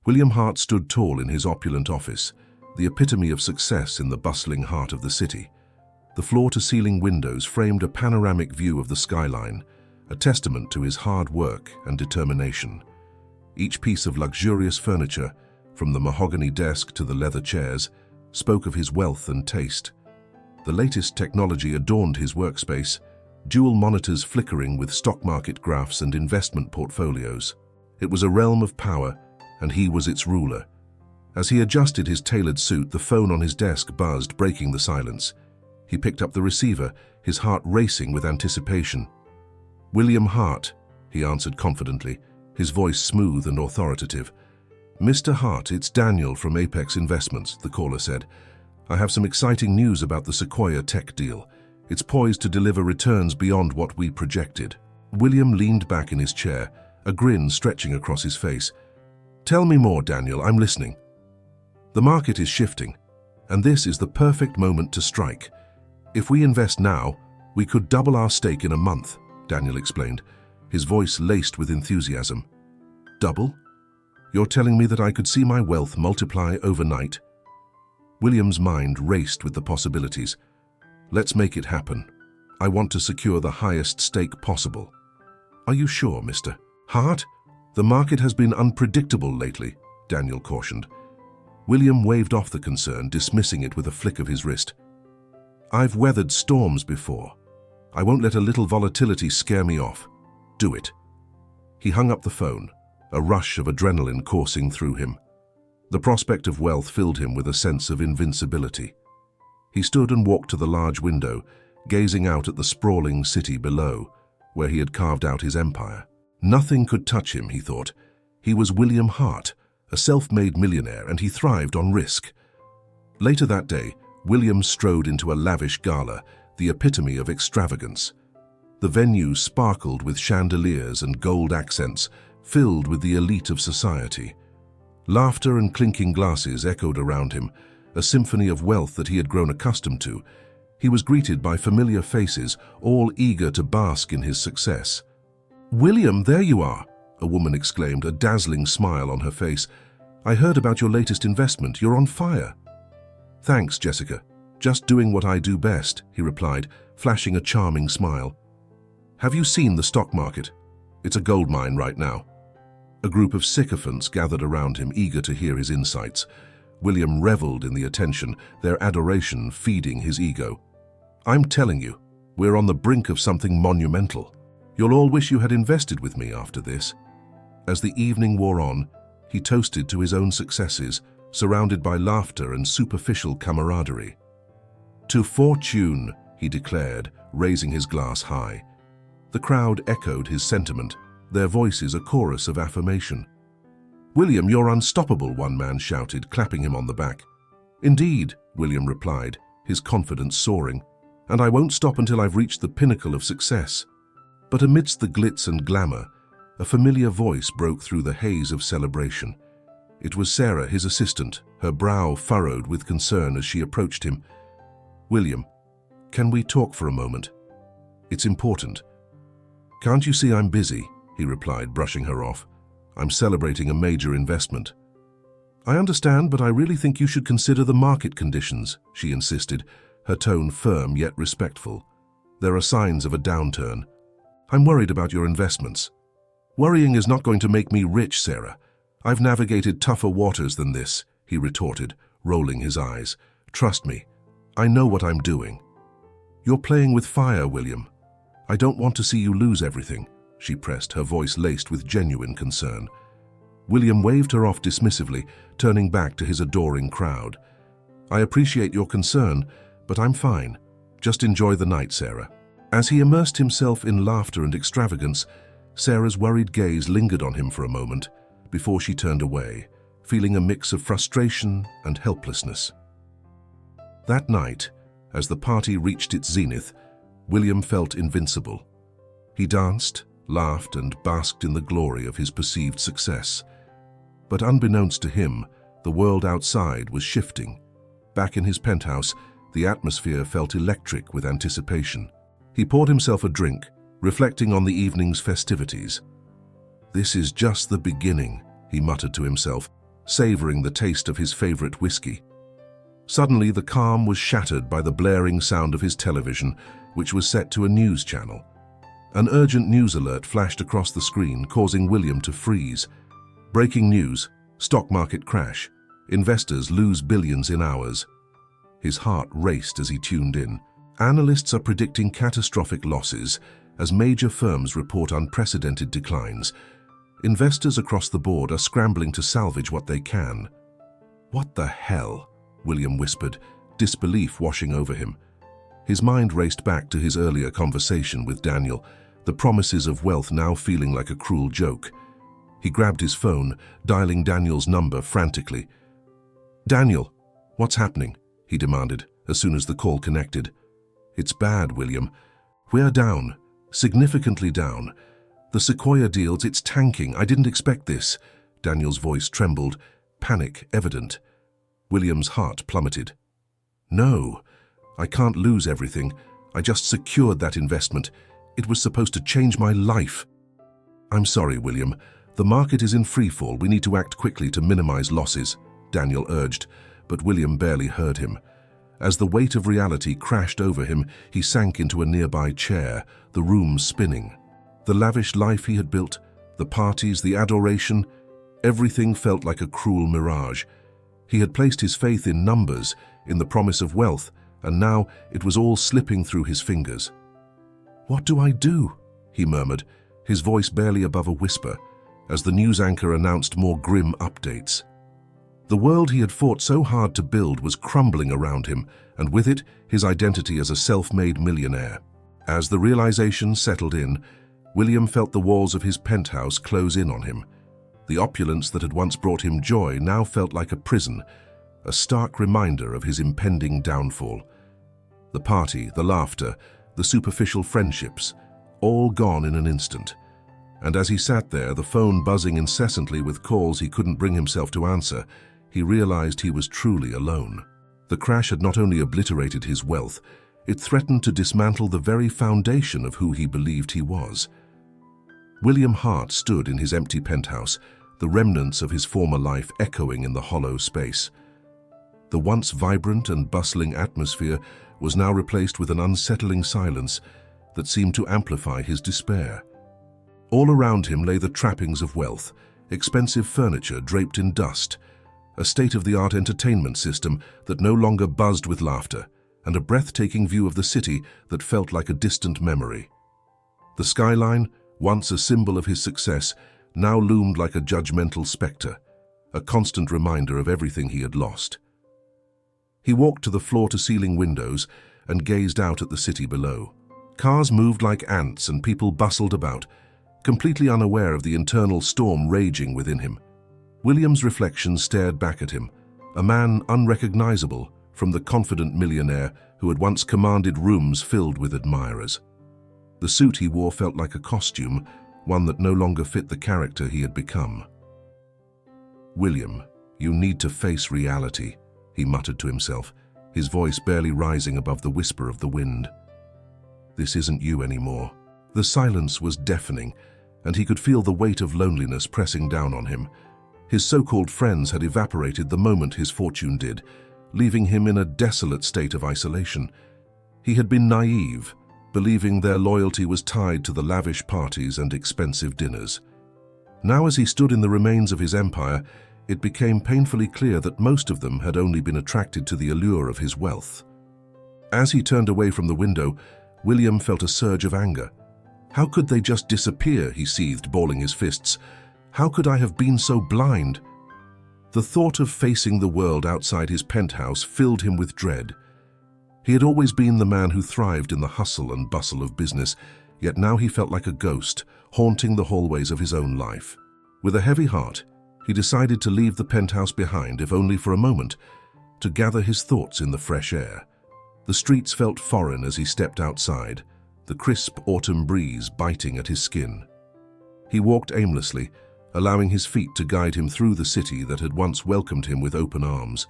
William Hart stood tall in his opulent office, the epitome of success in the bustling heart of the city. The floor-to-ceiling windows framed a panoramic view of the skyline, a testament to his hard work and determination. Each piece of luxurious furniture, from the mahogany desk to the leather chairs, spoke of his wealth and taste. The latest technology adorned his workspace, dual monitors flickering with stock market graphs and investment portfolios. It was a realm of power, and he was its ruler. As he adjusted his tailored suit, the phone on his desk buzzed, breaking the silence. He picked up the receiver, his heart racing with anticipation. "William Hart," he answered confidently, his voice smooth and authoritative. "Mr. Hart, it's Daniel from Apex Investments," the caller said. "I have some exciting news about the Sequoia tech deal. It's poised to deliver returns beyond what we projected." William leaned back in his chair, a grin stretching across his face. "Tell me more, Daniel, I'm listening." "The market is shifting, and this is the perfect moment to strike. If we invest now, we could double our stake in a month," Daniel explained, his voice laced with enthusiasm. "Double? You're telling me that I could see my wealth multiply overnight?" William's mind raced with the possibilities. "Let's make it happen. I want to secure the highest stake possible." "Are you sure, Mr. Hart? The market has been unpredictable lately," Daniel cautioned. William waved off the concern, dismissing it with a flick of his wrist. "I've weathered storms before. I won't let a little volatility scare me off. Do it." He hung up the phone, a rush of adrenaline coursing through him. The prospect of wealth filled him with a sense of invincibility. He stood and walked to the large window, gazing out at the sprawling city below, where he had carved out his empire. Nothing could touch him, he thought. He was William Hart, a self-made millionaire, and he thrived on risk. Later that day, William strode into a lavish gala, the epitome of extravagance. The venue sparkled with chandeliers and gold accents, filled with the elite of society. Laughter and clinking glasses echoed around him, a symphony of wealth that he had grown accustomed to. He was greeted by familiar faces, all eager to bask in his success. "William, there you are," a woman exclaimed, a dazzling smile on her face. "I heard about your latest investment. You're on fire." "Thanks, Jessica. Just doing what I do best," he replied, flashing a charming smile. "Have you seen the stock market? It's a goldmine right now." A group of sycophants gathered around him, eager to hear his insights. William reveled in the attention, their adoration feeding his ego. "I'm telling you, we're on the brink of something monumental. You'll all wish you had invested with me after this." As the evening wore on, he toasted to his own successes, surrounded by laughter and superficial camaraderie. "To fortune," he declared, raising his glass high. The crowd echoed his sentiment, their voices a chorus of affirmation. "William, you're unstoppable," one man shouted, clapping him on the back. "Indeed," William replied, his confidence soaring, "and I won't stop until I've reached the pinnacle of success." But amidst the glitz and glamour, a familiar voice broke through the haze of celebration. It was Sarah, his assistant, her brow furrowed with concern as she approached him. "William, can we talk for a moment? It's important." "Can't you see I'm busy?" he replied, brushing her off. "I'm celebrating a major investment." "I understand, but I really think you should consider the market conditions," she insisted, her tone firm yet respectful. "There are signs of a downturn. I'm worried about your investments." "Worrying is not going to make me rich, Sarah. I've navigated tougher waters than this," he retorted, rolling his eyes. "Trust me, I know what I'm doing." "You're playing with fire, William. I don't want to see you lose everything," she pressed, her voice laced with genuine concern. William waved her off dismissively, turning back to his adoring crowd. "I appreciate your concern, but I'm fine. Just enjoy the night, Sarah." As he immersed himself in laughter and extravagance, Sarah's worried gaze lingered on him for a moment before she turned away, feeling a mix of frustration and helplessness. That night, as the party reached its zenith, William felt invincible. He danced, laughed, and basked in the glory of his perceived success. But unbeknownst to him, the world outside was shifting. Back in his penthouse, the atmosphere felt electric with anticipation. He poured himself a drink, reflecting on the evening's festivities. "This is just the beginning," he muttered to himself. savoring the taste of his favorite whiskey. Suddenly, the calm was shattered by the blaring sound of his television, which was set to a news channel. An urgent news alert flashed across the screen, causing William to freeze. Breaking news: stock market crash. Investors lose billions in hours. His heart raced as he tuned in. Analysts are predicting catastrophic losses as major firms report unprecedented declines. Investors across the board are scrambling to salvage what they can. "What the hell?" William whispered, disbelief washing over him. His mind raced back to his earlier conversation with Daniel, the promises of wealth now feeling like a cruel joke. He grabbed his phone, dialing Daniel's number frantically. "Daniel, what's happening?" he demanded as soon as the call connected. "It's bad, William. We're down, significantly down. The Sequoia deals, it's tanking. I didn't expect this." Daniel's voice trembled, panic evident. William's heart plummeted. "No, I can't lose everything. I just secured that investment. It was supposed to change my life." "I'm sorry, William. The market is in freefall. We need to act quickly to minimize losses," Daniel urged, but William barely heard him. As the weight of reality crashed over him, he sank into a nearby chair, the room spinning. The lavish life he had built, the parties, the adoration, everything felt like a cruel mirage. He had placed his faith in numbers, in the promise of wealth, and now it was all slipping through his fingers. "What do I do?" he murmured, his voice barely above a whisper, as the news anchor announced more grim updates. The world he had fought so hard to build was crumbling around him, and with it, his identity as a self-made millionaire. As the realization settled in, William felt the walls of his penthouse close in on him. The opulence that had once brought him joy now felt like a prison, a stark reminder of his impending downfall. The party, the laughter, the superficial friendships, all gone in an instant. And as he sat there, the phone buzzing incessantly with calls he couldn't bring himself to answer, he realized he was truly alone. The crash had not only obliterated his wealth, it threatened to dismantle the very foundation of who he believed he was. William Hart stood in his empty penthouse, the remnants of his former life echoing in the hollow space. The once vibrant and bustling atmosphere was now replaced with an unsettling silence that seemed to amplify his despair. All around him lay the trappings of wealth, expensive furniture draped in dust, a state-of-the-art entertainment system that no longer buzzed with laughter, and a breathtaking view of the city that felt like a distant memory. The skyline, once a symbol of his success, now loomed like a judgmental specter, a constant reminder of everything he had lost. He walked to the floor-to-ceiling windows and gazed out at the city below. Cars moved like ants and people bustled about, completely unaware of the internal storm raging within him. William's reflection stared back at him, a man unrecognizable from the confident millionaire who had once commanded rooms filled with admirers. The suit he wore felt like a costume, one that no longer fit the character he had become. "William, you need to face reality," he muttered to himself, his voice barely rising above the whisper of the wind. "This isn't you anymore." The silence was deafening, and he could feel the weight of loneliness pressing down on him. His so-called friends had evaporated the moment his fortune did, leaving him in a desolate state of isolation. He had been naive, believing their loyalty was tied to the lavish parties and expensive dinners. Now, as he stood in the remains of his empire, it became painfully clear that most of them had only been attracted to the allure of his wealth. As he turned away from the window, William felt a surge of anger. "How could they just disappear?" he seethed, balling his fists. "How could I have been so blind?" The thought of facing the world outside his penthouse filled him with dread. He had always been the man who thrived in the hustle and bustle of business, yet now he felt like a ghost, haunting the hallways of his own life. With a heavy heart, he decided to leave the penthouse behind, if only for a moment, to gather his thoughts in the fresh air. The streets felt foreign as he stepped outside, the crisp autumn breeze biting at his skin. He walked aimlessly, allowing his feet to guide him through the city that had once welcomed him with open arms.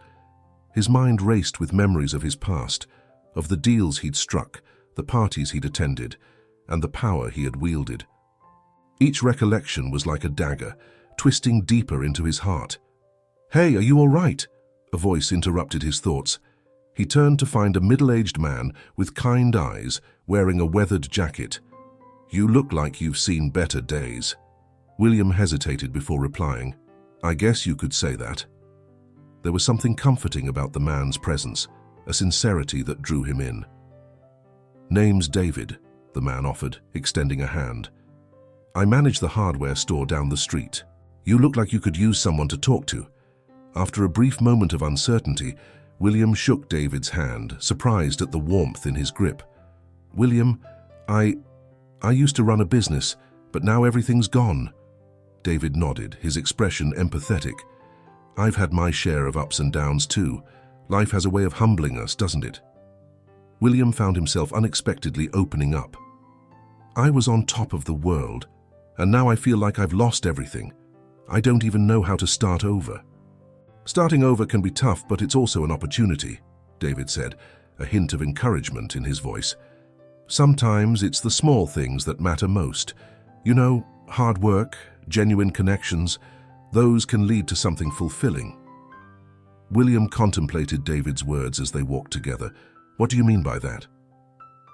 His mind raced with memories of his past, of the deals he'd struck, the parties he'd attended, and the power he had wielded. Each recollection was like a dagger, twisting deeper into his heart. "Hey, are you all right?" A voice interrupted his thoughts. He turned to find a middle-aged man with kind eyes, wearing a weathered jacket. "You look like you've seen better days." William hesitated before replying. "I guess you could say that." There was something comforting about the man's presence, a sincerity that drew him in. "Name's David," the man offered, extending a hand. "I manage the hardware store down the street. You look like you could use someone to talk to." After a brief moment of uncertainty, William shook David's hand, surprised at the warmth in his grip. "William, I used to run a business, but now everything's gone." David nodded, his expression empathetic. "I've had my share of ups and downs too. Life has a way of humbling us, doesn't it?" William found himself unexpectedly opening up. "I was on top of the world, and now I feel like I've lost everything. I don't even know how to start over." "Starting over can be tough, but it's also an opportunity," David said, a hint of encouragement in his voice. "Sometimes it's the small things that matter most. You know, hard work, genuine connections, those can lead to something fulfilling." William contemplated David's words as they walked together. "What do you mean by that?"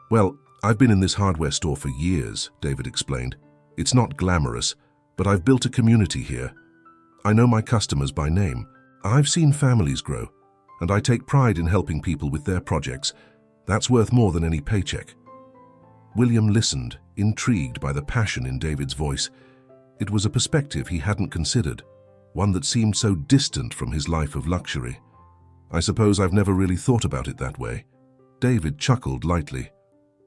"Well, I've been in this hardware store for years," David explained. "It's not glamorous, but I've built a community here. I know my customers by name. I've seen families grow, and I take pride in helping people with their projects. That's worth more than any paycheck." William listened, intrigued by the passion in David's voice. It was a perspective he hadn't considered, one that seemed so distant from his life of luxury. "I suppose I've never really thought about it that way." David chuckled lightly.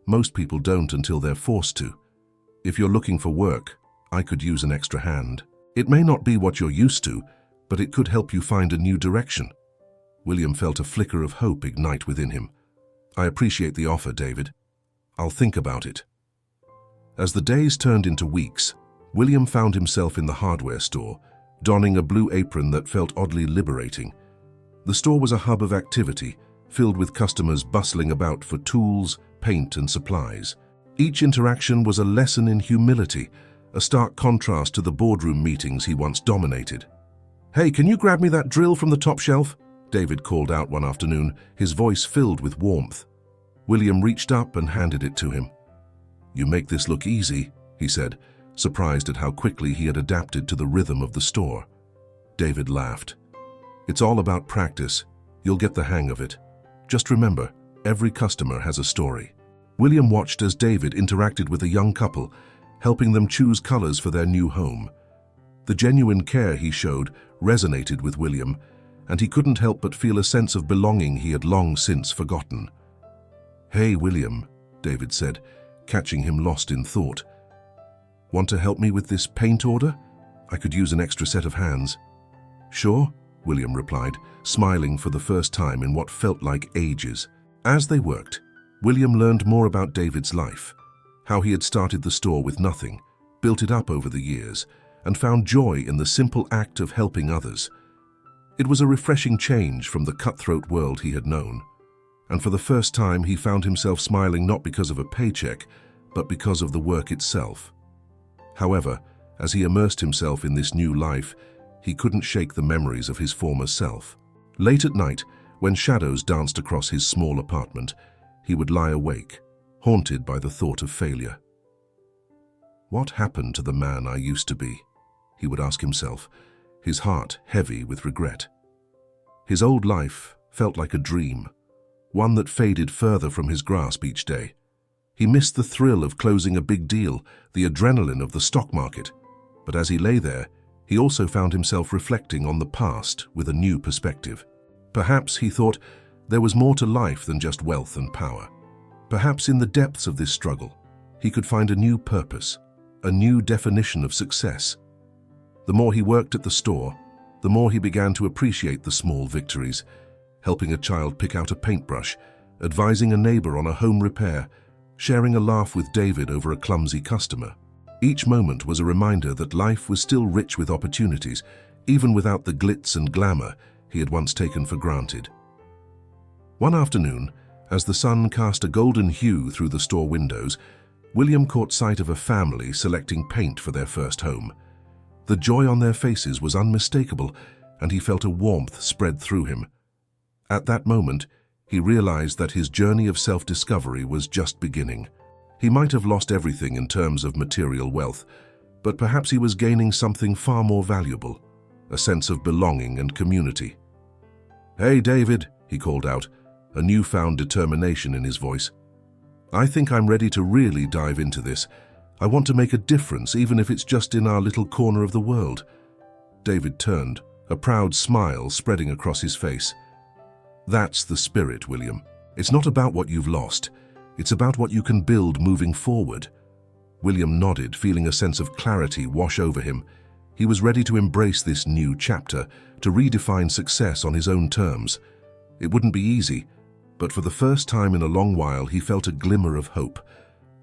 "Most people don't until they're forced to. If you're looking for work, I could use an extra hand. It may not be what you're used to, but it could help you find a new direction." William felt a flicker of hope ignite within him. "I appreciate the offer, David. I'll think about it." As the days turned into weeks, William found himself in the hardware store, donning a blue apron that felt oddly liberating. The store was a hub of activity, filled with customers bustling about for tools, paint, and supplies. Each interaction was a lesson in humility, a stark contrast to the boardroom meetings he once dominated. "Hey, can you grab me that drill from the top shelf?" David called out one afternoon, his voice filled with warmth. William reached up and handed it to him. "You make this look easy," he said, surprised at how quickly he had adapted to the rhythm of the store. David laughed. "It's all about practice. You'll get the hang of it. Just remember, every customer has a story." William watched as David interacted with a young couple, helping them choose colors for their new home. The genuine care he showed resonated with William, and he couldn't help but feel a sense of belonging he had long since forgotten. "Hey, William," David said, catching him lost in thought. "Want to help me with this paint order? I could use an extra set of hands." "Sure," William replied, smiling for the first time in what felt like ages. As they worked, William learned more about David's life, how he had started the store with nothing, built it up over the years, and found joy in the simple act of helping others. It was a refreshing change from the cutthroat world he had known, and for the first time he found himself smiling not because of a paycheck, but because of the work itself. However, as he immersed himself in this new life, he couldn't shake the memories of his former self. Late at night, when shadows danced across his small apartment, he would lie awake, haunted by the thought of failure. "What happened to the man I used to be?" he would ask himself, his heart heavy with regret. His old life felt like a dream, one that faded further from his grasp each day. He missed the thrill of closing a big deal, the adrenaline of the stock market. But as he lay there, he also found himself reflecting on the past with a new perspective. Perhaps, he thought, there was more to life than just wealth and power. Perhaps in the depths of this struggle, he could find a new purpose, a new definition of success. The more he worked at the store, the more he began to appreciate the small victories, helping a child pick out a paintbrush, advising a neighbor on a home repair, sharing a laugh with David over a clumsy customer. Each moment was a reminder that life was still rich with opportunities, even without the glitz and glamour he had once taken for granted. One afternoon, as the sun cast a golden hue through the store windows, William caught sight of a family selecting paint for their first home. The joy on their faces was unmistakable, and he felt a warmth spread through him. At that moment, he realized that his journey of self-discovery was just beginning. He might have lost everything in terms of material wealth, but perhaps he was gaining something far more valuable, a sense of belonging and community. "Hey, David," he called out, a newfound determination in his voice. "I think I'm ready to really dive into this. I want to make a difference, even if it's just in our little corner of the world." David turned, a proud smile spreading across his face. "That's the spirit, William. It's not about what you've lost. It's about what you can build moving forward." William nodded, feeling a sense of clarity wash over him. He was ready to embrace this new chapter, to redefine success on his own terms. It wouldn't be easy, but for the first time in a long while he felt a glimmer of hope.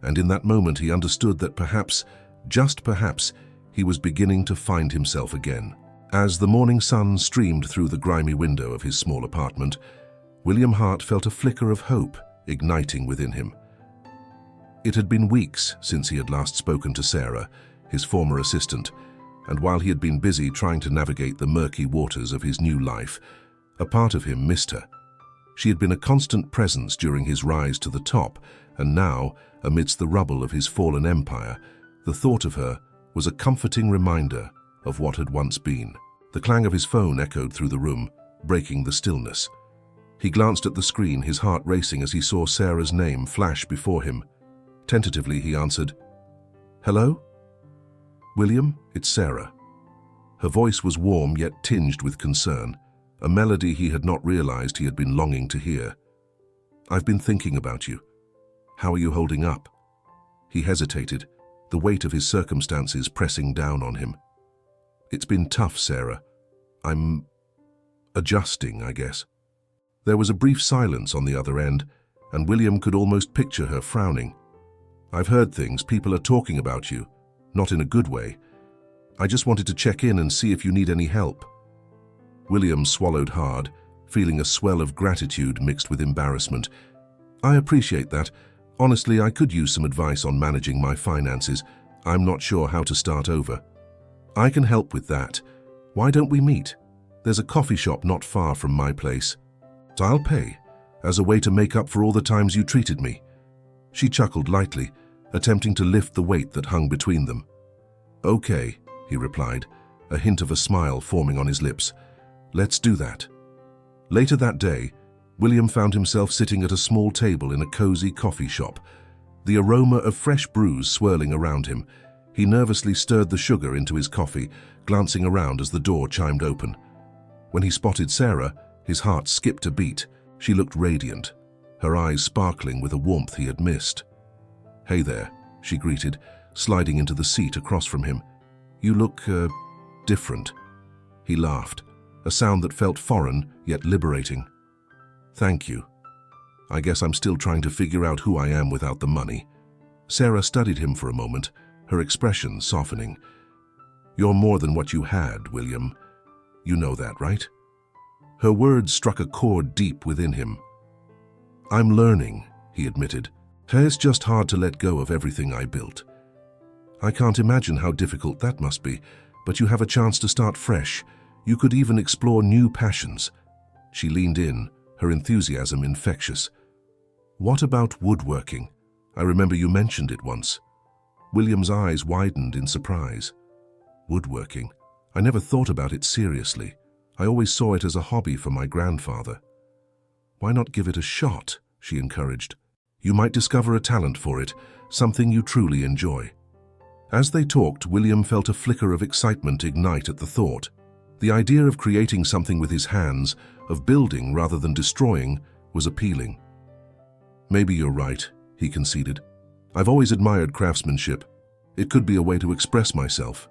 And in that moment he understood that perhaps, just perhaps, he was beginning to find himself again. As the morning sun streamed through the grimy window of his small apartment, William Hart felt a flicker of hope igniting within him. It had been weeks since he had last spoken to Sarah, his former assistant, and while he had been busy trying to navigate the murky waters of his new life, a part of him missed her. She had been a constant presence during his rise to the top, and now, amidst the rubble of his fallen empire, the thought of her was a comforting reminder of what had once been. The clang of his phone echoed through the room, breaking the stillness. He glanced at the screen, his heart racing as he saw Sarah's name flash before him. Tentatively, he answered, "Hello? William, it's Sarah." Her voice was warm yet tinged with concern, a melody he had not realized he had been longing to hear. "I've been thinking about you. How are you holding up?" He hesitated, the weight of his circumstances pressing down on him. "It's been tough, Sarah. I'm adjusting, I guess." There was a brief silence on the other end, and William could almost picture her frowning. "I've heard things. People are talking about you. Not in a good way. I just wanted to check in and see if you need any help." William swallowed hard, feeling a swell of gratitude mixed with embarrassment. "I appreciate that. Honestly, I could use some advice on managing my finances. I'm not sure how to start over." "I can help with that. Why don't we meet? There's a coffee shop not far from my place. I'll pay, as a way to make up for all the times you treated me." She chuckled lightly, attempting to lift the weight that hung between them. "Okay," he replied, a hint of a smile forming on his lips. "Let's do that." Later that day, William found himself sitting at a small table in a cozy coffee shop, the aroma of fresh brews swirling around him. He nervously stirred the sugar into his coffee, glancing around as the door chimed open. When he spotted Sarah, his heart skipped a beat. She looked radiant, her eyes sparkling with a warmth he had missed. "Hey there," she greeted, sliding into the seat across from him. "You look, different." He laughed, a sound that felt foreign yet liberating. "Thank you. I guess I'm still trying to figure out who I am without the money." Sarah studied him for a moment, her expression softening. "You're more than what you had, William. You know that, right?" Her words struck a chord deep within him. "I'm learning," he admitted. "It's just hard to let go of everything I built." "I can't imagine how difficult that must be, but you have a chance to start fresh. You could even explore new passions." She leaned in, her enthusiasm infectious. "What about woodworking? I remember you mentioned it once." William's eyes widened in surprise. "Woodworking? I never thought about it seriously. I always saw it as a hobby for my grandfather." "Why not give it a shot?" she encouraged. "You might discover a talent for it, something you truly enjoy." As they talked, William felt a flicker of excitement ignite at the thought. The idea of creating something with his hands, of building rather than destroying, was appealing. "Maybe you're right," he conceded. "I've always admired craftsmanship. It could be a way to express myself."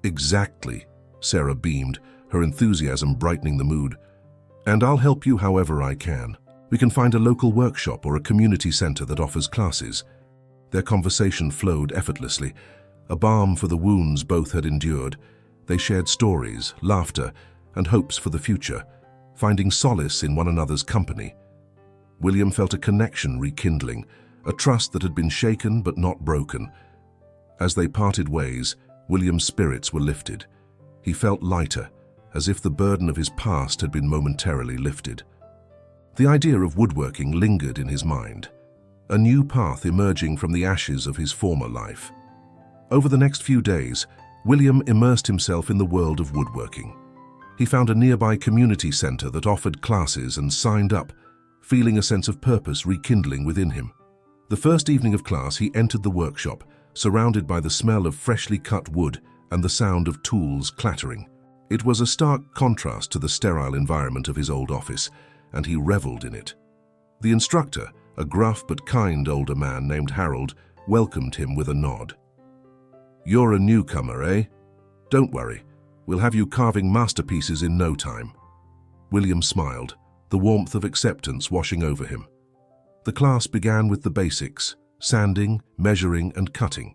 "Exactly," Sarah beamed, her enthusiasm brightening the mood. "And I'll help you however I can. We can find a local workshop or a community center that offers classes." Their conversation flowed effortlessly, a balm for the wounds both had endured. They shared stories, laughter, and hopes for the future, finding solace in one another's company. William felt a connection rekindling, a trust that had been shaken but not broken. As they parted ways, William's spirits were lifted. He felt lighter, as if the burden of his past had been momentarily lifted. The idea of woodworking lingered in his mind, a new path emerging from the ashes of his former life. Over the next few days, William immersed himself in the world of woodworking. He found a nearby community center that offered classes and signed up, feeling a sense of purpose rekindling within him. The first evening of class, he entered the workshop, surrounded by the smell of freshly cut wood and the sound of tools clattering. It was a stark contrast to the sterile environment of his old office, and he reveled in it. The instructor, a gruff but kind older man named Harold, welcomed him with a nod. "You're a newcomer, eh? Don't worry, we'll have you carving masterpieces in no time." William smiled, the warmth of acceptance washing over him. The class began with the basics: sanding, measuring, and cutting.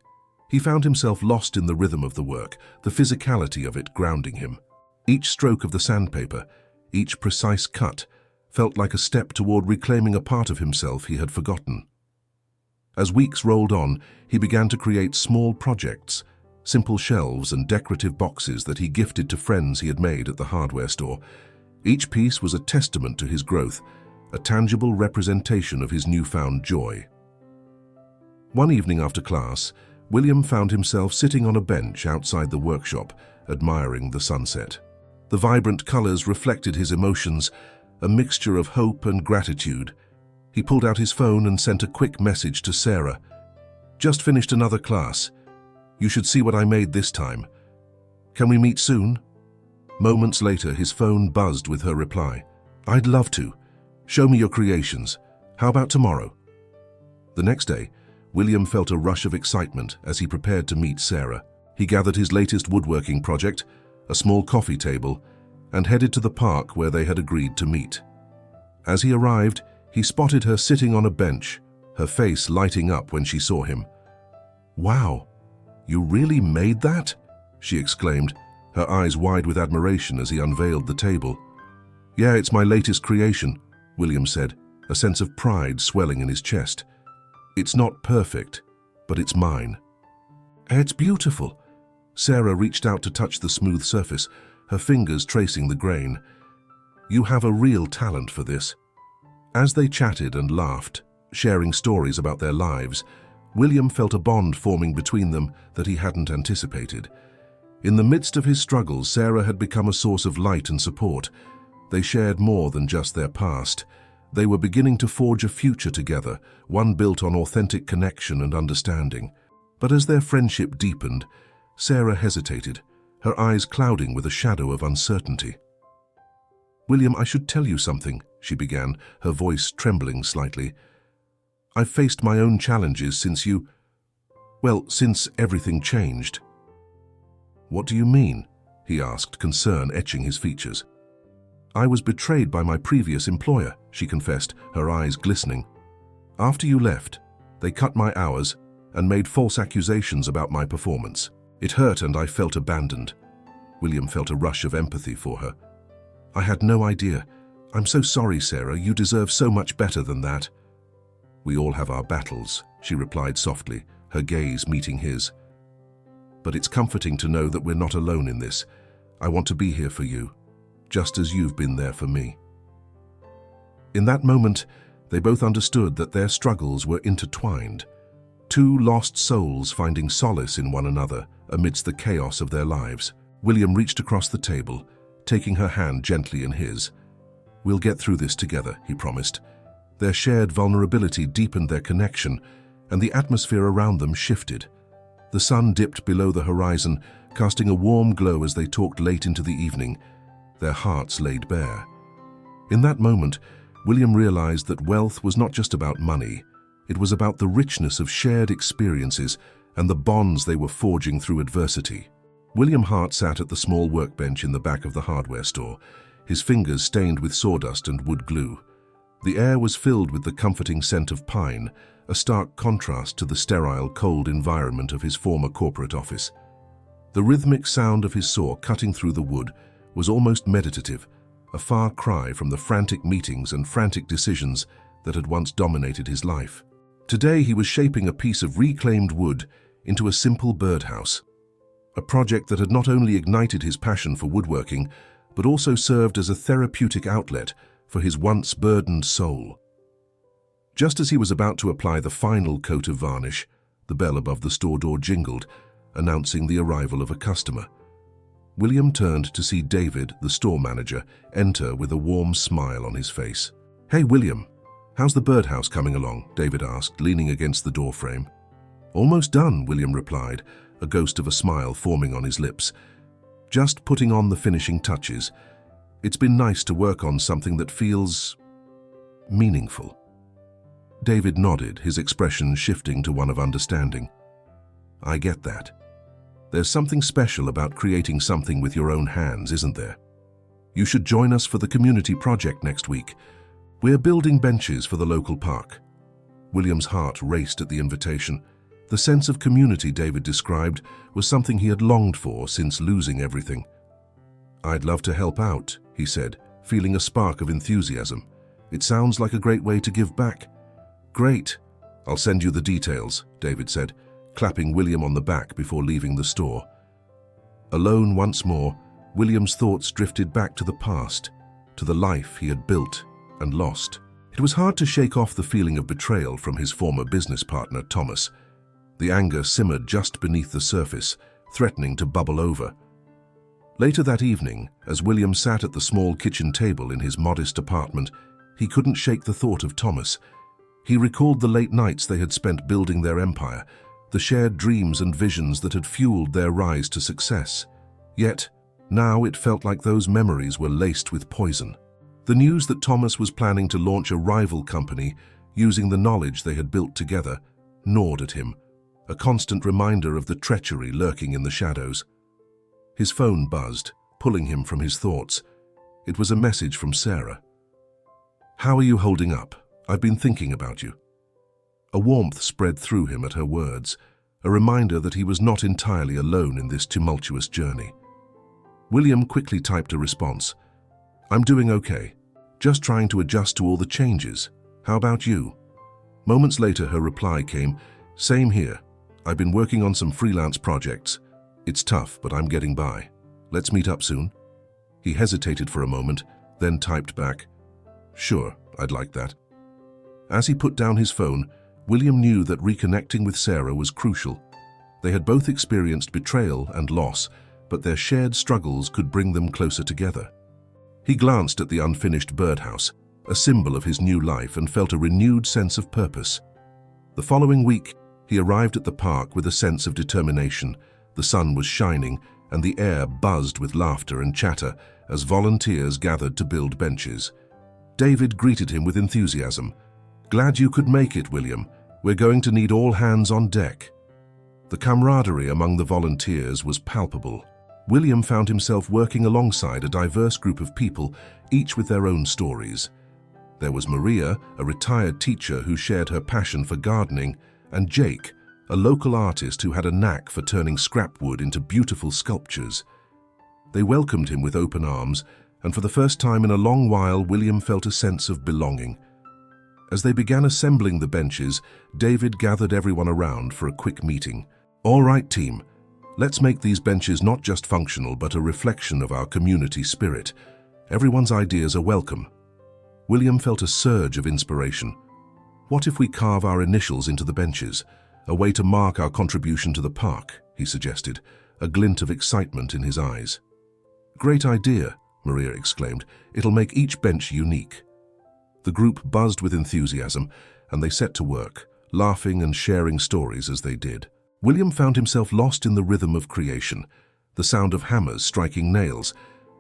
He found himself lost in the rhythm of the work, the physicality of it grounding him. Each stroke of the sandpaper, each precise cut, felt like a step toward reclaiming a part of himself he had forgotten. As weeks rolled on, he began to create small projects, simple shelves and decorative boxes that he gifted to friends he had made at the hardware store. Each piece was a testament to his growth, a tangible representation of his newfound joy. One evening after class, William found himself sitting on a bench outside the workshop, admiring the sunset. The vibrant colors reflected his emotions, a mixture of hope and gratitude. He pulled out his phone and sent a quick message to Sarah. "Just finished another class. You should see what I made this time. Can we meet soon?" Moments later, his phone buzzed with her reply. "I'd love to. Show me your creations. How about tomorrow?" The next day, William felt a rush of excitement as he prepared to meet Sarah. He gathered his latest woodworking project, a small coffee table, and headed to the park where they had agreed to meet. As he arrived, he spotted her sitting on a bench, her face lighting up when she saw him. "Wow, you really made that?" she exclaimed, her eyes wide with admiration as he unveiled the table. "Yeah, it's my latest creation," William said, a sense of pride swelling in his chest. "It's not perfect, but it's mine." "It's beautiful." Sarah reached out to touch the smooth surface, her fingers tracing the grain. "You have a real talent for this." As they chatted and laughed, sharing stories about their lives, William felt a bond forming between them that he hadn't anticipated. In the midst of his struggles, Sarah had become a source of light and support. They shared more than just their past. They were beginning to forge a future together, one built on authentic connection and understanding. But as their friendship deepened, Sarah hesitated, her eyes clouding with a shadow of uncertainty. "William, I should tell you something," she began, her voice trembling slightly. "I've faced my own challenges since since everything changed." "What do you mean?" he asked, concern etching his features. "I was betrayed by my previous employer," she confessed, her eyes glistening. "After you left, they cut my hours and made false accusations about my performance. It hurt and I felt abandoned." William felt a rush of empathy for her. "I had no idea. I'm so sorry, Sarah. You deserve so much better than that." "We all have our battles," she replied softly, her gaze meeting his. "But it's comforting to know that we're not alone in this. I want to be here for you, just as you've been there for me." In that moment, they both understood that their struggles were intertwined. Two lost souls finding solace in one another amidst the chaos of their lives. William reached across the table, taking her hand gently in his. "We'll get through this together," he promised. Their shared vulnerability deepened their connection, and the atmosphere around them shifted. The sun dipped below the horizon, casting a warm glow as they talked late into the evening, their hearts laid bare. In that moment, William realized that wealth was not just about money. It was about the richness of shared experiences and the bonds they were forging through adversity. William Hart sat at the small workbench in the back of the hardware store, his fingers stained with sawdust and wood glue. The air was filled with the comforting scent of pine, a stark contrast to the sterile, cold environment of his former corporate office. The rhythmic sound of his saw cutting through the wood was almost meditative, a far cry from the frantic meetings and frantic decisions that had once dominated his life. Today he was shaping a piece of reclaimed wood into a simple birdhouse, a project that had not only ignited his passion for woodworking, but also served as a therapeutic outlet for his once burdened soul. Just as he was about to apply the final coat of varnish, the bell above the store door jingled, announcing the arrival of a customer. William turned to see David, the store manager, enter with a warm smile on his face. "Hey, William, how's the birdhouse coming along?" David asked, leaning against the doorframe. "Almost done," William replied, a ghost of a smile forming on his lips. "Just putting on the finishing touches. It's been nice to work on something that feels meaningful." David nodded, his expression shifting to one of understanding. "I get that. There's something special about creating something with your own hands, isn't there? You should join us for the community project next week. We're building benches for the local park." William's heart raced at the invitation. The sense of community David described was something he had longed for since losing everything. "I'd love to help out," he said, feeling a spark of enthusiasm. "It sounds like a great way to give back." "Great. I'll send you the details," David said, clapping William on the back before leaving the store. Alone once more, William's thoughts drifted back to the past, to the life he had built and lost. It was hard to shake off the feeling of betrayal from his former business partner, Thomas. The anger simmered just beneath the surface, threatening to bubble over. Later that evening, as William sat at the small kitchen table in his modest apartment, he couldn't shake the thought of Thomas. He recalled the late nights they had spent building their empire, the shared dreams and visions that had fueled their rise to success. Yet, now it felt like those memories were laced with poison. The news that Thomas was planning to launch a rival company using the knowledge they had built together gnawed at him, a constant reminder of the treachery lurking in the shadows. His phone buzzed, pulling him from his thoughts. It was a message from Sarah. "How are you holding up? I've been thinking about you." A warmth spread through him at her words, a reminder that he was not entirely alone in this tumultuous journey. William quickly typed a response. "I'm doing okay. Just trying to adjust to all the changes. How about you?" Moments later, her reply came, "Same here. I've been working on some freelance projects. It's tough, but I'm getting by. Let's meet up soon." He hesitated for a moment, then typed back, "Sure, I'd like that." As he put down his phone, William knew that reconnecting with Sarah was crucial. They had both experienced betrayal and loss, but their shared struggles could bring them closer together. He glanced at the unfinished birdhouse, a symbol of his new life, and felt a renewed sense of purpose. The following week, he arrived at the park with a sense of determination. The sun was shining, and the air buzzed with laughter and chatter as volunteers gathered to build benches. David greeted him with enthusiasm. "Glad you could make it, William. We're going to need all hands on deck." The camaraderie among the volunteers was palpable. William found himself working alongside a diverse group of people, each with their own stories. There was Maria, a retired teacher who shared her passion for gardening, and Jake, a local artist who had a knack for turning scrap wood into beautiful sculptures. They welcomed him with open arms, and for the first time in a long while, William felt a sense of belonging. As they began assembling the benches, David gathered everyone around for a quick meeting. "All right, team. Let's make these benches not just functional, but a reflection of our community spirit. Everyone's ideas are welcome." William felt a surge of inspiration. "What if we carve our initials into the benches? A way to mark our contribution to the park," he suggested, a glint of excitement in his eyes. "Great idea," Maria exclaimed. "It'll make each bench unique." The group buzzed with enthusiasm, and they set to work, laughing and sharing stories as they did. William found himself lost in the rhythm of creation, the sound of hammers striking nails,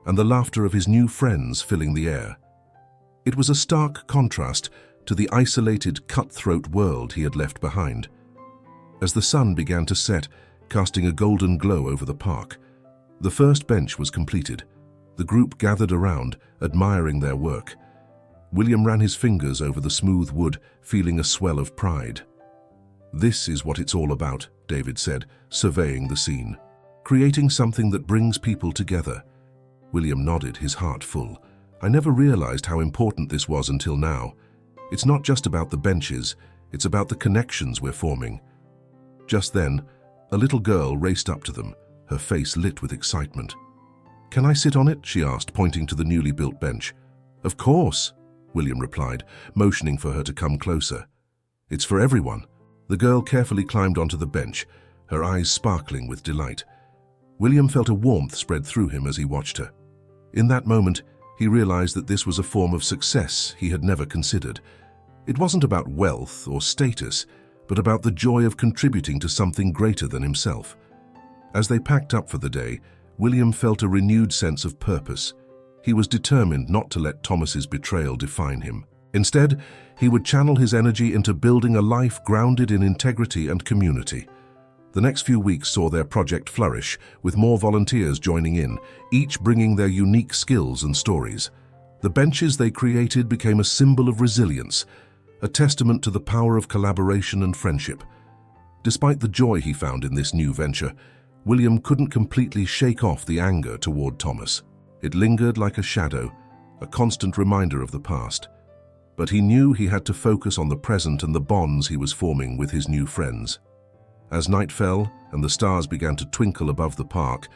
and the laughter of his new friends filling the air. It was a stark contrast to the isolated, cutthroat world he had left behind. As the sun began to set, casting a golden glow over the park, the first bench was completed. The group gathered around, admiring their work. William ran his fingers over the smooth wood, feeling a swell of pride. "This is what it's all about," David said, surveying the scene. "Creating something that brings people together." William nodded, his heart full. "I never realized how important this was until now. It's not just about the benches, it's about the connections we're forming." Just then, a little girl raced up to them, her face lit with excitement. "Can I sit on it?" she asked, pointing to the newly built bench. "Of course," William replied, motioning for her to come closer. "It's for everyone." The girl carefully climbed onto the bench, her eyes sparkling with delight. William felt a warmth spread through him as he watched her. In that moment, he realized that this was a form of success he had never considered. It wasn't about wealth or status, but about the joy of contributing to something greater than himself. As they packed up for the day, William felt a renewed sense of purpose. He was determined not to let Thomas's betrayal define him. Instead, he would channel his energy into building a life grounded in integrity and community. The next few weeks saw their project flourish, with more volunteers joining in, each bringing their unique skills and stories. The benches they created became a symbol of resilience, a testament to the power of collaboration and friendship. Despite the joy he found in this new venture, William couldn't completely shake off the anger toward Thomas. It lingered like a shadow, a constant reminder of the past. But he knew he had to focus on the present and the bonds he was forming with his new friends. As night fell and the stars began to twinkle above the park,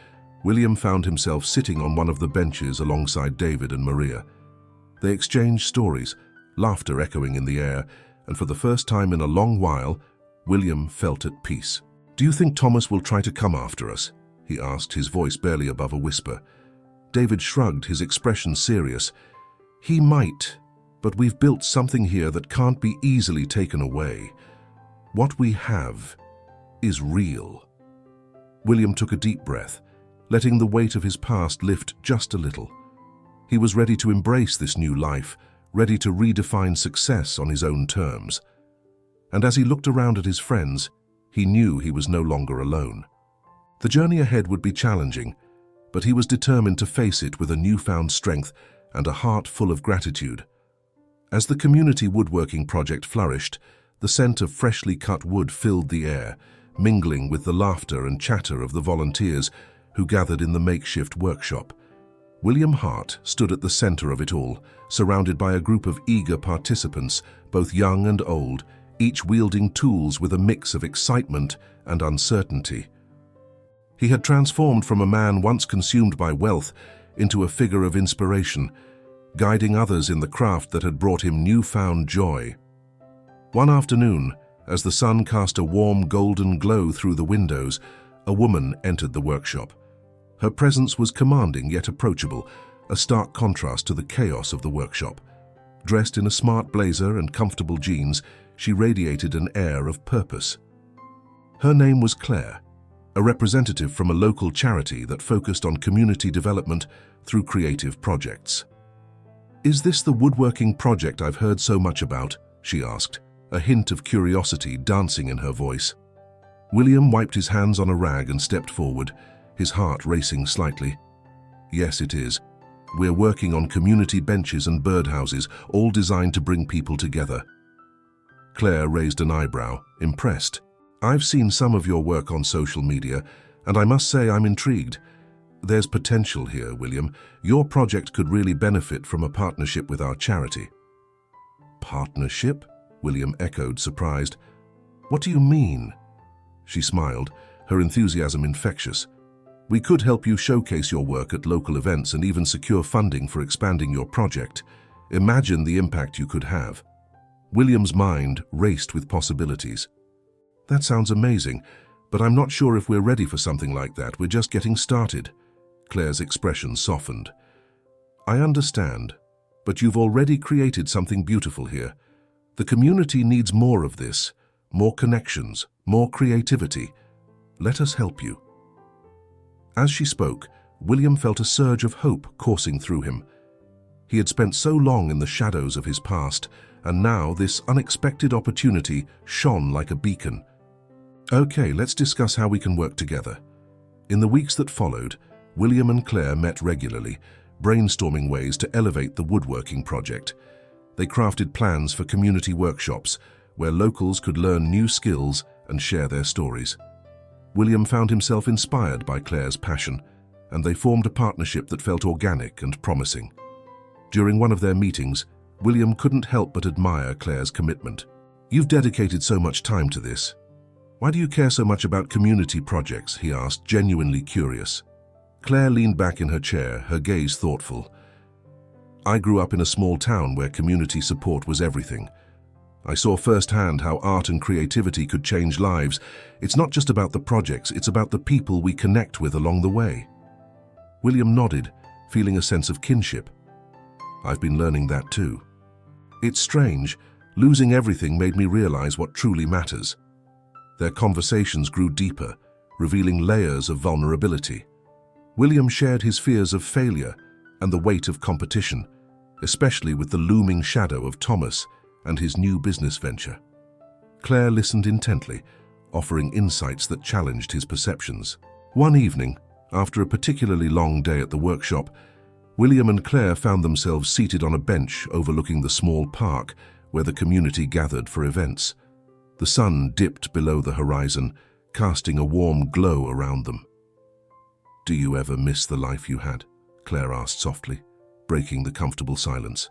William found himself sitting on one of the benches alongside David and Maria. They exchanged stories, laughter echoing in the air, and for the first time in a long while, William felt at peace. "Do you think Thomas will try to come after us?" he asked, his voice barely above a whisper. David shrugged, his expression serious. "He might, but we've built something here that can't be easily taken away. What we have is real." William took a deep breath, letting the weight of his past lift just a little. He was ready to embrace this new life, ready to redefine success on his own terms. And as he looked around at his friends, he knew he was no longer alone. The journey ahead would be challenging, but he was determined to face it with a newfound strength and a heart full of gratitude. As the community woodworking project flourished, the scent of freshly cut wood filled the air, mingling with the laughter and chatter of the volunteers who gathered in the makeshift workshop. William Hart stood at the center of it all, surrounded by a group of eager participants, both young and old, each wielding tools with a mix of excitement and uncertainty. He had transformed from a man once consumed by wealth into a figure of inspiration, guiding others in the craft that had brought him newfound joy. One afternoon, as the sun cast a warm golden glow through the windows, a woman entered the workshop. Her presence was commanding yet approachable, a stark contrast to the chaos of the workshop. Dressed in a smart blazer and comfortable jeans, she radiated an air of purpose. Her name was Claire, a representative from a local charity that focused on community development through creative projects. "Is this the woodworking project I've heard so much about?" she asked, a hint of curiosity dancing in her voice. William wiped his hands on a rag and stepped forward, his heart racing slightly. "Yes, it is. We're working on community benches and birdhouses, all designed to bring people together." Claire raised an eyebrow, impressed. "I've seen some of your work on social media, and I must say I'm intrigued. There's potential here, William. Your project could really benefit from a partnership with our charity." "Partnership?" William echoed, surprised. "What do you mean?" She smiled, her enthusiasm infectious. "We could help you showcase your work at local events and even secure funding for expanding your project. Imagine the impact you could have." William's mind raced with possibilities. "That sounds amazing, but I'm not sure if we're ready for something like that. We're just getting started." Claire's expression softened. "I understand, but you've already created something beautiful here. The community needs more of this, more connections, more creativity. Let us help you." As she spoke, William felt a surge of hope coursing through him. He had spent so long in the shadows of his past, and now this unexpected opportunity shone like a beacon. "Okay, let's discuss how we can work together." In the weeks that followed, William and Claire met regularly, brainstorming ways to elevate the woodworking project. They crafted plans for community workshops, where locals could learn new skills and share their stories. William found himself inspired by Claire's passion, and they formed a partnership that felt organic and promising. During one of their meetings, William couldn't help but admire Claire's commitment. "You've dedicated so much time to this. Why do you care so much about community projects?" he asked, genuinely curious. Claire leaned back in her chair, her gaze thoughtful. I grew up in a small town where community support was everything. I saw firsthand how art and creativity could change lives. It's not just about the projects, it's about the people we connect with along the way. William nodded, feeling a sense of kinship. I've been learning that too. It's strange, losing everything made me realize what truly matters. Their conversations grew deeper, revealing layers of vulnerability. William shared his fears of failure and the weight of competition, especially with the looming shadow of Thomas and his new business venture. Claire listened intently, offering insights that challenged his perceptions. One evening, after a particularly long day at the workshop, William and Claire found themselves seated on a bench overlooking the small park where the community gathered for events. The sun dipped below the horizon, casting a warm glow around them. "Do you ever miss the life you had?" Claire asked softly, breaking the comfortable silence.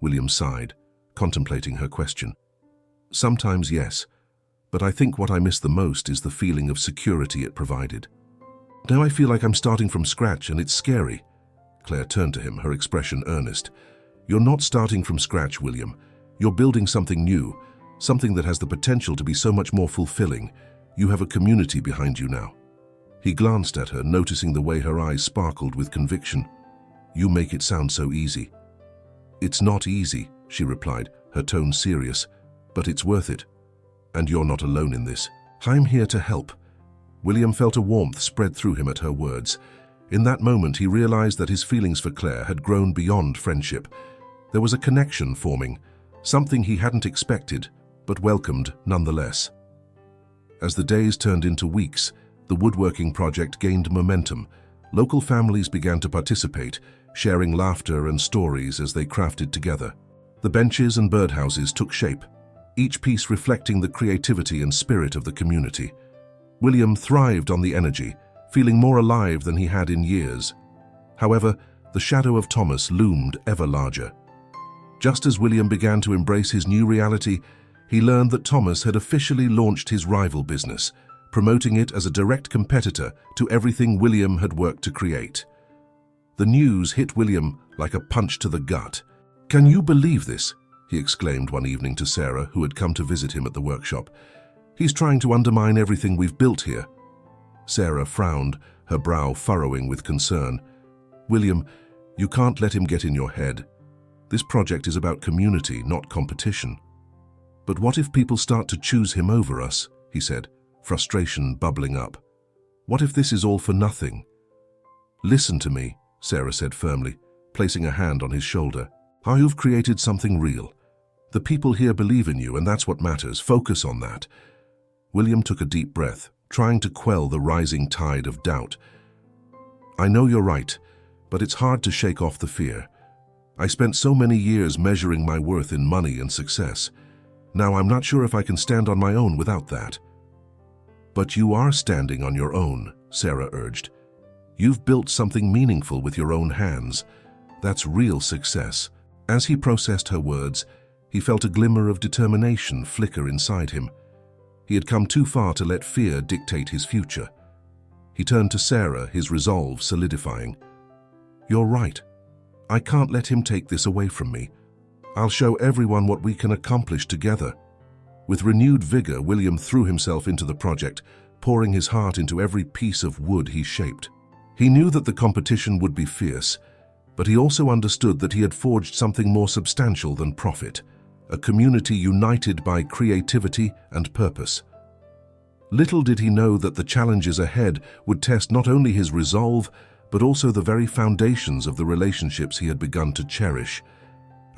William sighed, contemplating her question. "Sometimes, yes, but I think what I miss the most is the feeling of security it provided. Now I feel like I'm starting from scratch and it's scary." Claire turned to him, her expression earnest. "You're not starting from scratch, William. You're building something new, something that has the potential to be so much more fulfilling. You have a community behind you now." He glanced at her, noticing the way her eyes sparkled with conviction. "You make it sound so easy." "It's not easy," she replied, her tone serious, "but it's worth it. And you're not alone in this. I'm here to help." William felt a warmth spread through him at her words. In that moment, he realized that his feelings for Claire had grown beyond friendship. There was a connection forming, something he hadn't expected, but welcomed nonetheless. As the days turned into weeks, the woodworking project gained momentum. Local families began to participate, sharing laughter and stories as they crafted together. The benches and birdhouses took shape, each piece reflecting the creativity and spirit of the community. William thrived on the energy, feeling more alive than he had in years. However, the shadow of Thomas loomed ever larger. Just as William began to embrace his new reality, he learned that Thomas had officially launched his rival business, promoting it as a direct competitor to everything William had worked to create. The news hit William like a punch to the gut. "Can you believe this?" he exclaimed one evening to Sarah, who had come to visit him at the workshop. "He's trying to undermine everything we've built here." Sarah frowned, her brow furrowing with concern. "William, you can't let him get in your head. This project is about community, not competition." "But what if people start to choose him over us?" he said, frustration bubbling up. "What if this is all for nothing?" "Listen to me," Sarah said firmly, placing a hand on his shoulder. "You've created something real. The people here believe in you, and that's what matters. Focus on that." William took a deep breath, trying to quell the rising tide of doubt. "I know you're right, but it's hard to shake off the fear. I spent so many years measuring my worth in money and success. Now I'm not sure if I can stand on my own without that." "But you are standing on your own," Sarah urged. "You've built something meaningful with your own hands. That's real success." As he processed her words, he felt a glimmer of determination flicker inside him. He had come too far to let fear dictate his future. He turned to Sarah, his resolve solidifying. "You're right. I can't let him take this away from me. I'll show everyone what we can accomplish together." With renewed vigor, William threw himself into the project, pouring his heart into every piece of wood he shaped. He knew that the competition would be fierce, but he also understood that he had forged something more substantial than profit, a community united by creativity and purpose. Little did he know that the challenges ahead would test not only his resolve, but also the very foundations of the relationships he had begun to cherish.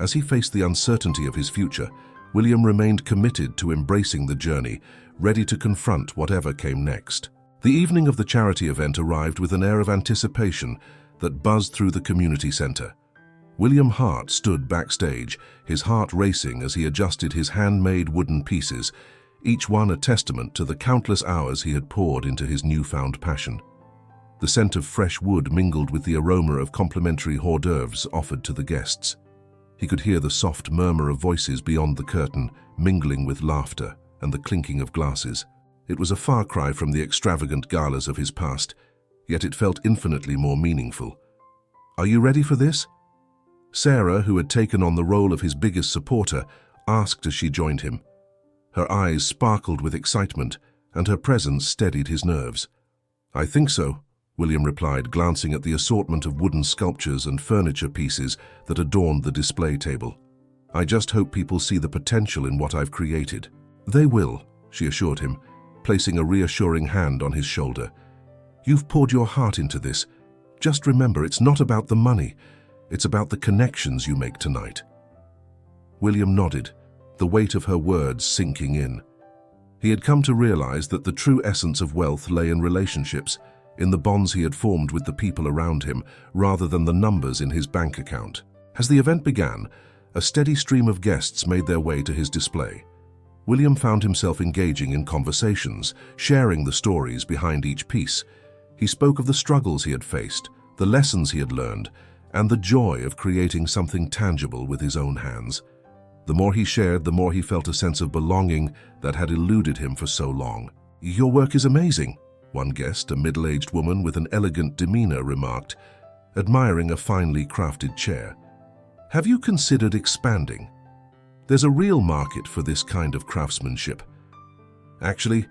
As he faced the uncertainty of his future, William remained committed to embracing the journey, ready to confront whatever came next. The evening of the charity event arrived with an air of anticipation that buzzed through the community center. William Hart stood backstage, his heart racing as he adjusted his handmade wooden pieces, each one a testament to the countless hours he had poured into his newfound passion. The scent of fresh wood mingled with the aroma of complimentary hors d'oeuvres offered to the guests. He could hear the soft murmur of voices beyond the curtain, mingling with laughter and the clinking of glasses. It was a far cry from the extravagant galas of his past, yet it felt infinitely more meaningful. "Are you ready for this?" Sarah, who had taken on the role of his biggest supporter, asked as she joined him. Her eyes sparkled with excitement, and her presence steadied his nerves. "I think so," William replied, glancing at the assortment of wooden sculptures and furniture pieces that adorned the display table. "I just hope people see the potential in what I've created." "They will," she assured him, placing a reassuring hand on his shoulder. "You've poured your heart into this. Just remember, it's not about the money. It's about the connections you make tonight." William nodded, the weight of her words sinking in. He had come to realize that the true essence of wealth lay in relationships, in the bonds he had formed with the people around him, rather than the numbers in his bank account. As the event began, a steady stream of guests made their way to his display. William found himself engaging in conversations, sharing the stories behind each piece. He spoke of the struggles he had faced, the lessons he had learned, and the joy of creating something tangible with his own hands. The more he shared, the more he felt a sense of belonging that had eluded him for so long. "Your work is amazing," one guest, a middle-aged woman with an elegant demeanor, remarked, admiring a finely crafted chair. "Have you considered expanding? There's a real market for this kind of craftsmanship." "Actually,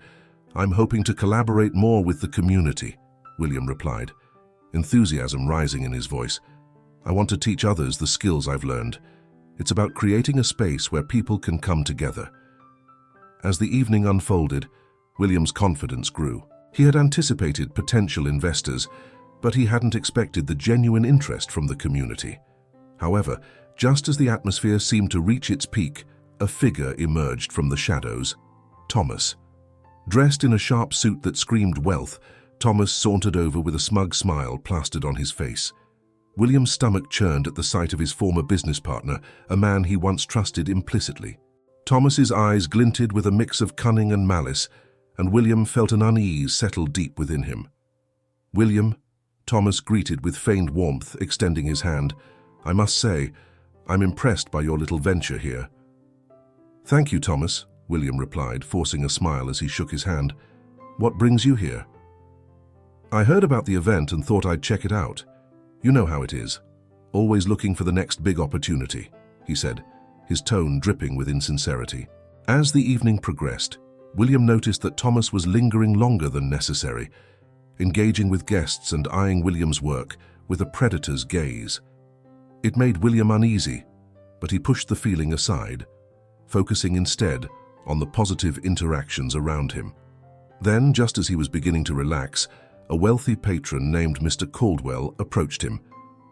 I'm hoping to collaborate more with the community," William replied, enthusiasm rising in his voice. "I want to teach others the skills I've learned. It's about creating a space where people can come together." As the evening unfolded, William's confidence grew. He had anticipated potential investors, but he hadn't expected the genuine interest from the community. However, just as the atmosphere seemed to reach its peak, a figure emerged from the shadows. Thomas. Dressed in a sharp suit that screamed wealth, Thomas sauntered over with a smug smile plastered on his face. William's stomach churned at the sight of his former business partner, a man he once trusted implicitly. Thomas's eyes glinted with a mix of cunning and malice, and William felt an unease settle deep within him. "William," Thomas greeted with feigned warmth, extending his hand, "I must say, I'm impressed by your little venture here." "Thank you, Thomas," William replied, forcing a smile as he shook his hand. "What brings you here?" "I heard about the event and thought I'd check it out. You know how it is. Always looking for the next big opportunity," he said, his tone dripping with insincerity. As the evening progressed, William noticed that Thomas was lingering longer than necessary, engaging with guests and eyeing William's work with a predator's gaze. It made William uneasy, but he pushed the feeling aside, focusing instead on the positive interactions around him. Then, just as he was beginning to relax, a wealthy patron named Mr. Caldwell approached him.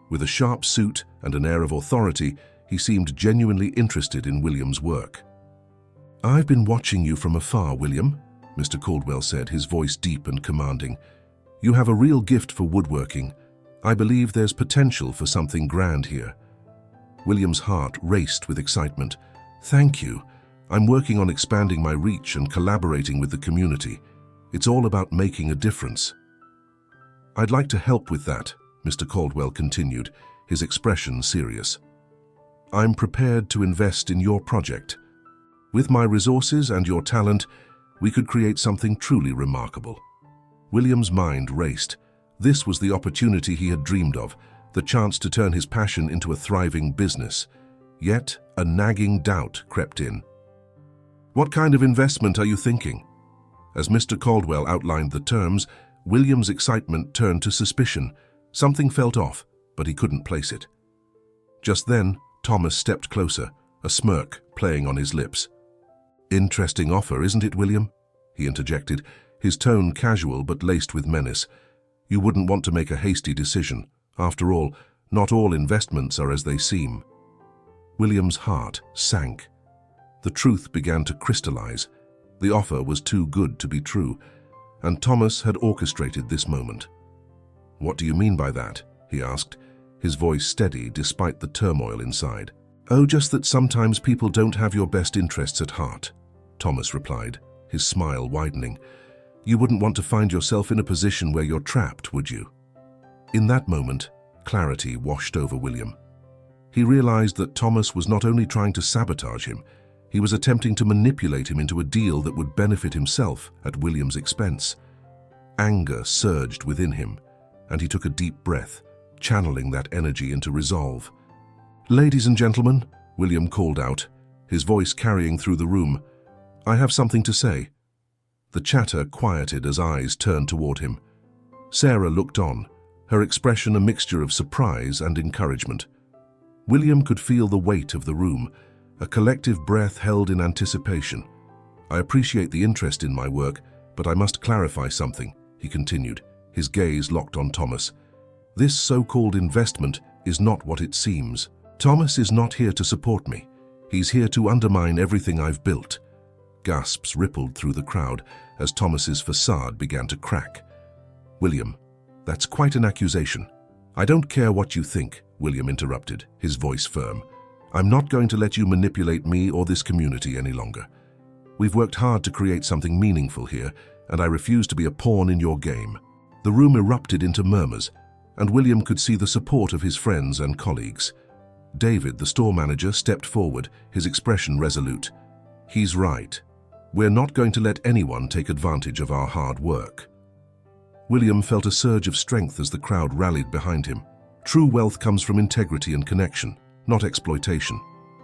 With a sharp suit and an air of authority, he seemed genuinely interested in William's work. "I've been watching you from afar, William," Mr. Caldwell said, his voice deep and commanding. "You have a real gift for woodworking. I believe there's potential for something grand here." William's heart raced with excitement. "Thank you. I'm working on expanding my reach and collaborating with the community. It's all about making a difference." "I'd like to help with that," Mr. Caldwell continued, his expression serious. "I'm prepared to invest in your project. With my resources and your talent, we could create something truly remarkable." William's mind raced. This was the opportunity he had dreamed of, the chance to turn his passion into a thriving business. Yet, a nagging doubt crept in. "What kind of investment are you thinking?" As Mr. Caldwell outlined the terms, William's excitement turned to suspicion. Something felt off, but he couldn't place it. Just then, Thomas stepped closer, a smirk playing on his lips. "Interesting offer, isn't it, William?" he interjected, his tone casual but laced with menace. "You wouldn't want to make a hasty decision. After all, not all investments are as they seem." William's heart sank. The truth began to crystallize. The offer was too good to be true, and Thomas had orchestrated this moment. "What do you mean by that?" he asked, his voice steady despite the turmoil inside. "Oh, just that sometimes people don't have your best interests at heart," Thomas replied, his smile widening. "You wouldn't want to find yourself in a position where you're trapped, would you?" In that moment, clarity washed over William. He realized that Thomas was not only trying to sabotage him, he was attempting to manipulate him into a deal that would benefit himself at William's expense. Anger surged within him, and he took a deep breath, channeling that energy into resolve. "Ladies and gentlemen," William called out, his voice carrying through the room, "I have something to say." The chatter quieted as eyes turned toward him. Sarah looked on, her expression a mixture of surprise and encouragement. William could feel the weight of the room, a collective breath held in anticipation. "I appreciate the interest in my work, but I must clarify something," he continued, his gaze locked on Thomas. "This so-called investment is not what it seems. Thomas is not here to support me. He's here to undermine everything I've built." Gasps rippled through the crowd as Thomas's facade began to crack. "William, that's quite an accusation." "I don't care what you think," William interrupted, his voice firm. "I'm not going to let you manipulate me or this community any longer. We've worked hard to create something meaningful here, and I refuse to be a pawn in your game." The room erupted into murmurs, and William could see the support of his friends and colleagues. David, the store manager, stepped forward, his expression resolute. "He's right. We're not going to let anyone take advantage of our hard work." William felt a surge of strength as the crowd rallied behind him. True wealth comes from integrity and connection, not exploitation.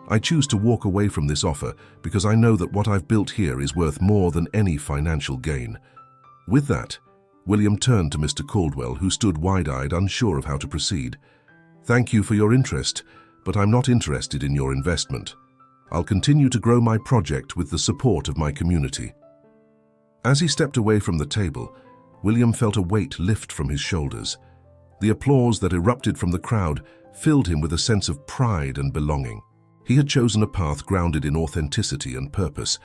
"I choose to walk away from this offer because I know that what I've built here is worth more than any financial gain." With that, William turned to Mr. Caldwell, who stood wide-eyed, unsure of how to proceed. "Thank you for your interest, but I'm not interested in your investment. I'll continue to grow my project with the support of my community." As he stepped away from the table, William felt a weight lift from his shoulders. The applause that erupted from the crowd filled him with a sense of pride and belonging. He had chosen a path grounded in authenticity and purpose,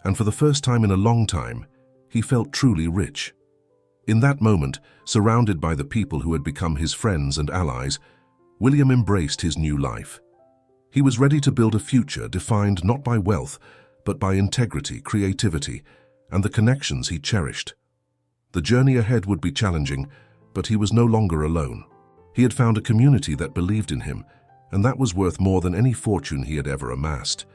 and for the first time in a long time, he felt truly rich. In that moment, surrounded by the people who had become his friends and allies, William embraced his new life. He was ready to build a future defined not by wealth, but by integrity, creativity, and the connections he cherished. The journey ahead would be challenging, but he was no longer alone. He had found a community that believed in him, and that was worth more than any fortune he had ever amassed.